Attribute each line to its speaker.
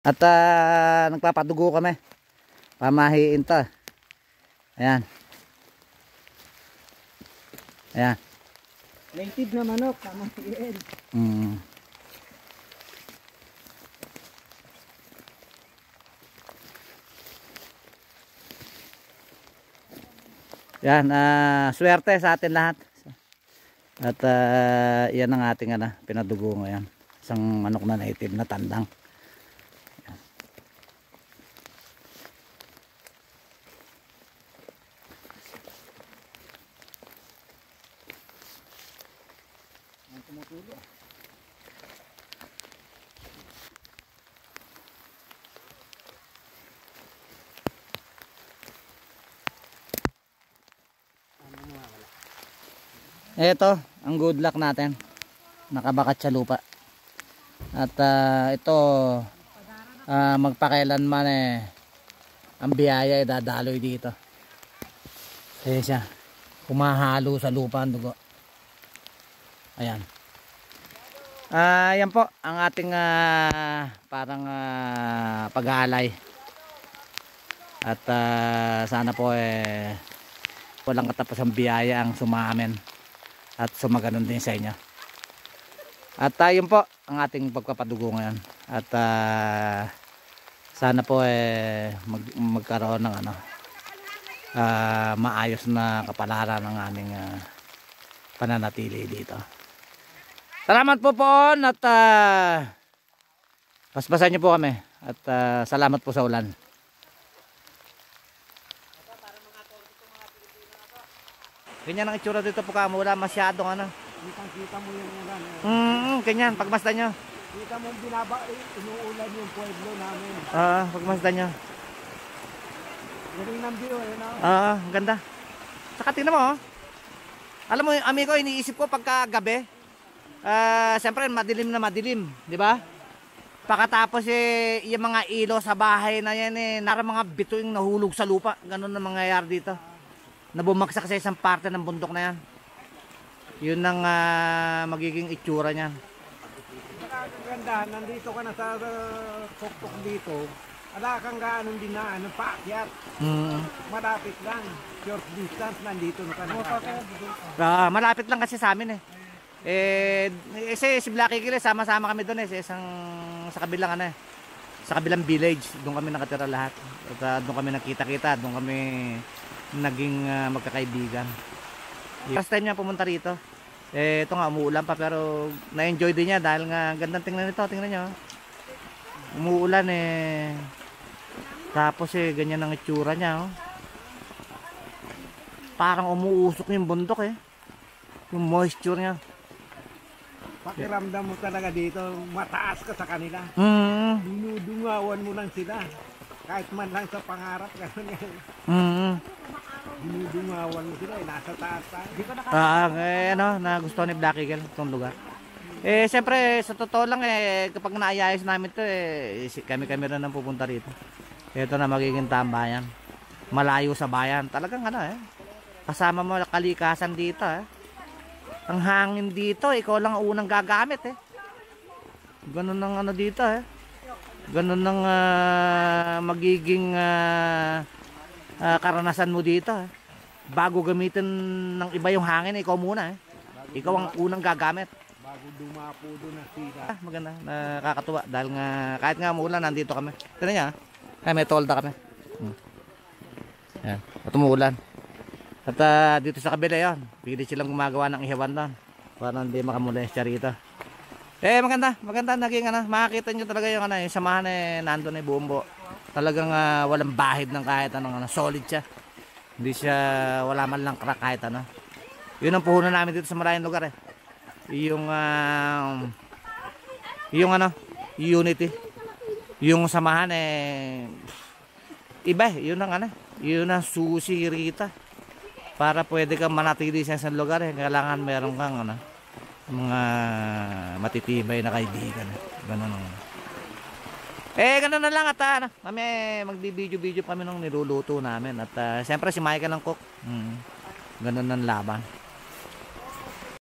Speaker 1: At nagpapadugo kami. Pamahiin to. Ayan. Ayan.
Speaker 2: Native na manok, pamahiin.
Speaker 1: Yan, swerte sa atin lahat. At yan ang ating pinadugo ngayon. Isang manok na native na tandang. Yan. Ito, ang good luck natin. Nakabakat sa lupa. At ito, magpakailanman ang biyaya dadaloy dito. Kaya siya, humahalo sa lupa ang dugo. Ayan. Yan po, ang ating parang pag-aalay. At sana po walang katapusang biyaya ang sumamin. At sumaganon din sa inyo. At yun po ang ating pagpapadugo ngayon. At sana po magkaroon ng maayos na kapalaran ng aming pananatili dito. Salamat po at paspasan niyo po kami. At salamat po sa ulan. Ganyan ang itsura dito po kamo, wala masyadong
Speaker 2: Kita mo yung ulan.
Speaker 1: Ganyan, pagmasdan nyo.
Speaker 2: Kita mo inuulan yung pueblo namin.
Speaker 1: Pagmasdan nyo.
Speaker 2: Galing ng view
Speaker 1: ang ganda. Saka tingnan mo Alam mo, amigo, iniisip ko pagka gabi. Siyempre madilim na madilim, di ba? Pagkatapos yung mga ilo sa bahay na yan nara mga bituing nahulog sa lupa. Ganun na mangyayari dito. Nabumagsak sa isang parte ng bundok na yan. Yun ang magiging itsura niyan.
Speaker 2: Ganda, nandito ka na sa tuktok dito. Wala kang gaano dinaan, paakyat. Malapit lang. Short distance, nandito na ka na.
Speaker 1: Malapit lang kasi sa amin si Blacky Kill, sama-sama kami doon sa kabilang sa kabilang village. Doon kami nakatira lahat. At doon kami nakita-kita, doon kami naging magkakaibigan. First time niya pumunta rito. Ito nga umuulan pa pero na-enjoy din niya dahil nga gandang tingnan nito, tingnan niyo. Umuulan tapos ganyan ang itsura niya Parang umuusok yung bundok yung moisture niya.
Speaker 2: Pakiramdam mo talaga dito, mataas ka sa kanila. Dinudungawan mo lang sila. Kahit man lang sa pangarap, gano'n yan. Dinudungawan mo sila, nasa taas tayo.
Speaker 1: Nagustuhan ni Blacky Kill itong lugar. Siyempre, sa totoo lang kapag naayayos namin ito, kami rin ang pupunta rito. Ito na magiging tambayan. Malayo sa bayan. Talagang kasama mo kalikasan dito Ang hangin dito, ikaw lang ang unang gagamit Ganun ang dito Ganun ang magiging karanasan mo dito Bago gamitin ng iba yung hangin, ikaw muna Ikaw ang unang gagamit.
Speaker 2: Bago dumapo doon na sila.
Speaker 1: Maganda, nakakatuwa dahil nga kahit nga umuulan nandito kami. Tignan niya may tolda kami. Yan, at umuulan. At dito sa kabila yon, pili silang gumagawa ng ihawan doon para hindi makamulestya rito. Maganda naging makakita nyo talaga yung yung samahan nandun buong buo. Talagang walang bahid ng kahit anong solid siya. Hindi siya, wala man lang crack kahit Yun ang puhunan namin dito sa maraming lugar Yung unity. Yung samahan iba yun ang yun ang susi rita. Para pwede kang manatili sa isang lugar kailangan meron kang mga matitibay na kaibigan. Ganun ganun na lang at kami magbi-video kami nung niluluto namin at siyempre si Michael ang cook. Ganun ang laban.